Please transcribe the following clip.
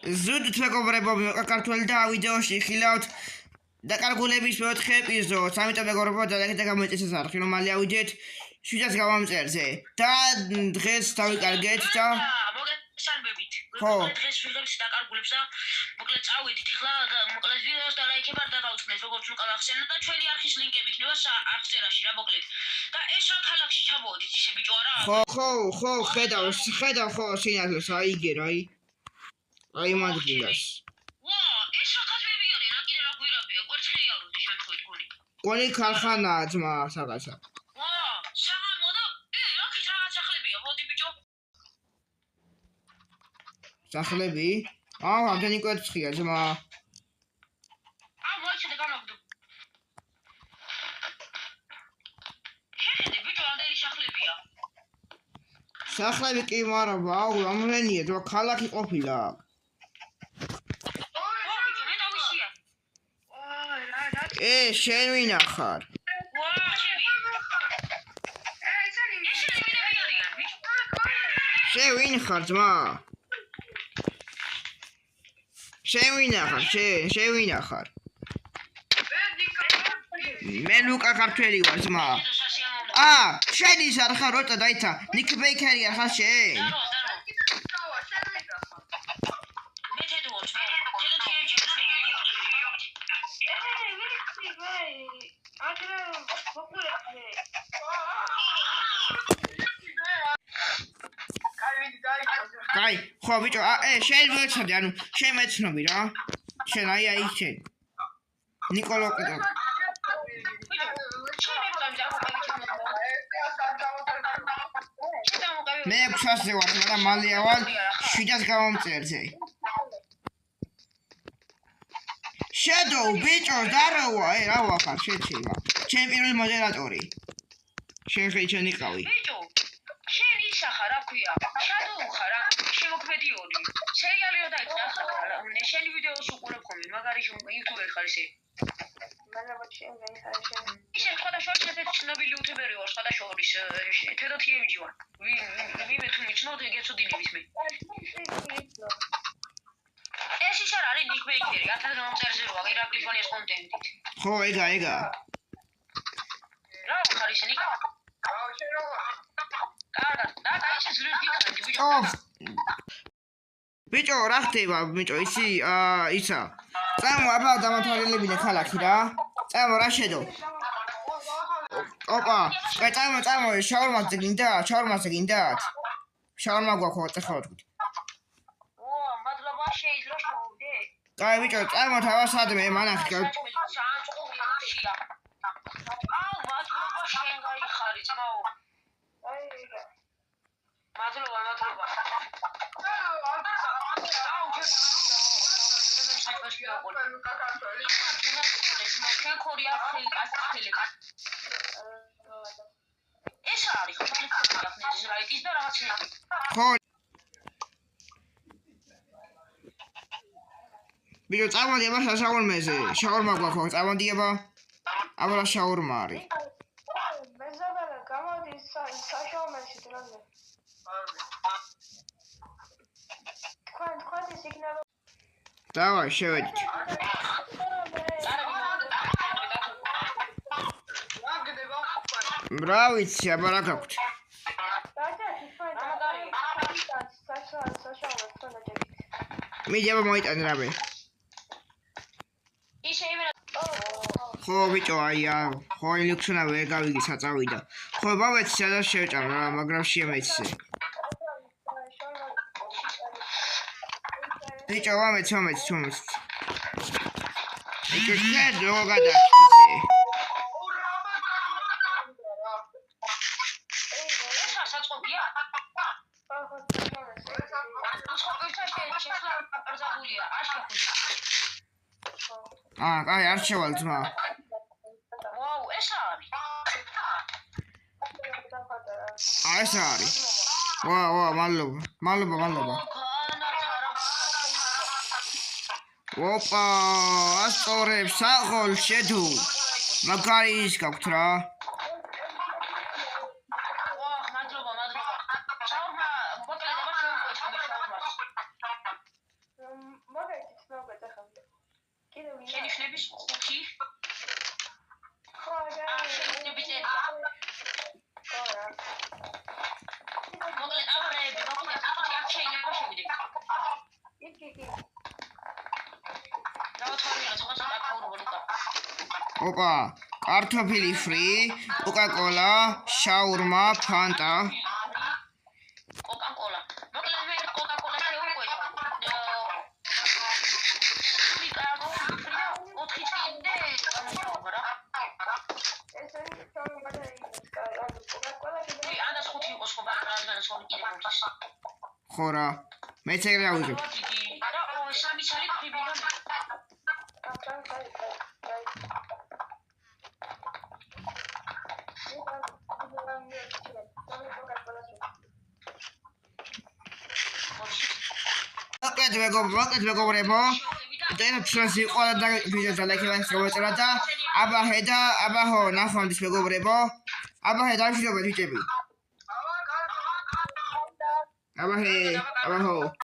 ზუდ მეგობრებო, საქართველოს და ვიდეოში ხილავთ დაკარგულების 4 ეპიზოდს. ამიტომ მეგობრებო, დადაკეთეთ გამოიწესეს არხი, რომ მალე ავიდეთ 7-ს გამომწერზე. და დღეს დავიკარგეთ და მოგესალმებით. ხო. დღეს ვიღებს დაკარგულებს და მოკლედ წავედით. ახლა მოკლედ ვიდეოს და ლაიქებად და გავუწყნეთ, როგორც უკან ახსენეთ და ჩვენი არხის ლინკები იქნება არხწერაში რა მოკლედ. და ეს რა ქალაქში ჩამოვედით ისე ბიჭო არა? ხო, ხედავ ხო სინათლეს, აიგე რა, აი მადგილას. ვა, ეს რა კაცებია, რა კიდე რა გვირაბია, კვერცხია ვდი შემთხვევით გონი. გონი ქარხანაა ძმა საგაცა. ვა, საღამო და რა ქით რა სახლებია, მოდი ბიჭო. სახლები? ამდენი კვერცხია ძმა. მოიჩინე გამაგდო. შეხედე ბიჭო, ამდენი სახლებია. სახლები კი მარა, რამდენია ძმა ქალაქი ყოფილა. შენ ვინა ხარ? შენ ვინ ხარ ძმა? შენ ვინა ხარ? მე ლუკა ქართველი ვარ ძმა. შენ ის არ ხარ როცა დაიცა ნიკ ბეიკერი არ ხარ შენ? კაი, ხო ბიჭო, შენ მოეცოდი, ანუ შენ მეცნობი რა. შენ აი შენ. ნიკოლო კიტო. მე 600-ზე ვარ, მაგრამ მალე ავალ 7-ს გამომწერზე. შედო ბიჭო, დაროვა, რა ვახარ, შეჩიმა. ჩემ პირველი მოდერატორი. შენ ხეჩენი ყავი. ბიჭო, შენ ისა ხარ, რა ქვია? შადო ხარ, რა შემოქმედიური. სერიალი რო დაიწყე ახლა, შენი ვიდეოს უყურებ ხოლმე, მაგარი იუთუბერი ხარ ისე. ისე სხვადასხვა ერთ-ერთი ცნობილი იუთუბერი ვარ, სხვადასხვა თედოთიევიჯი ვარ. ვინმე თუ ნიშნავ, გეცოდინე ვის მე. ეს ის არ არის ნიკ ბეიკერი, 1000 გამომწერზე როა, ირაკლი ფონიას კონტენტით. ხო, ეგა. რა ხარ ისე ნიკ? კარგად, და ისე ძლივ გიქნები ბიჭო. ბიჭო, რა ხდება, ბიჭო, ისა. წამო, აბა დამათვალელებინე ქალაქი რა. წამო, რა შედო? ოპა, წამო, შაურმაზე გინდათ? შაურმა გვაქვს ხო თქვით. მადლობა შეიძლება შევიდე. კაი ბიჭო, წამო თავასადმე მანახი. მადლობა შენ გაიხარი ძმაო. მადლობა. ეს არის ხო ლაიკის და რაღაცები. ხო. ბიჭო, წამოდი აბა შაურმაზე. შაურმა გვაქვს, წამოდი აბა. აბა შაურმა არის. მეზობელა გამოდის საშაურმაში დროზე. თქვენ სიგნალ დავай, შევედით. რა ვიცი, აბა რა გაქვთ? მიდი აბა მოიტანე რამე. ხო ბიჭო, ხო ელექტრონა ვერ გავიგი საწავიდა. ხო ბავეც სადაც შევჭამ რა, მაგრამ შემეცე. ბიჭო, ვამეც. ბიჭო, შენ რო გადაჭიცე. კაი, არ შევალ ძმა. ვაუ, ეს არის. ეს არის. ვა, მადლობა. ოპა, ასწორებს საღოლ შედუ. მაგარი ის გაქვთ რა. მადლობა. შაურმა მოკლედ აბა შევუყვეთ შაურმას. იქნების 5 ხო და შემოწმებით წერია. ხო რა მოკლედ აბრეები მოკლედ აქ შეიძლება შევიდეთ. იგი დავთვალიერე სხვა ცოტა ქაურობა ლუკა. ოპა, კარტოფილი ფრი, კოკა-კოლა, შაურმა, ფანტა. კოკა-კოლა. მოკლედ მე კოკა-კოლა შევუყვეთ. მიკაროფრია 4 წინდე გამოსაუბრა რა. ეს არის ჩამოვიდა ის კოკა-კოლა კი, ანდას 5 იყოს ხო ბაკრაზგანს ორი კიდე მომდის. ხო რა. მეც ეგრე ავიღებ. და 3 ცალი ფრიბიდან მოკლედ მეგობრებო, და ჩვენს იყო და ვიდეოს ლაიქებად შევეწერა და აბაჰო ნახვამდის მეგობრებო. აბაჰე დავშილობთ ბიჭები. აბაჰე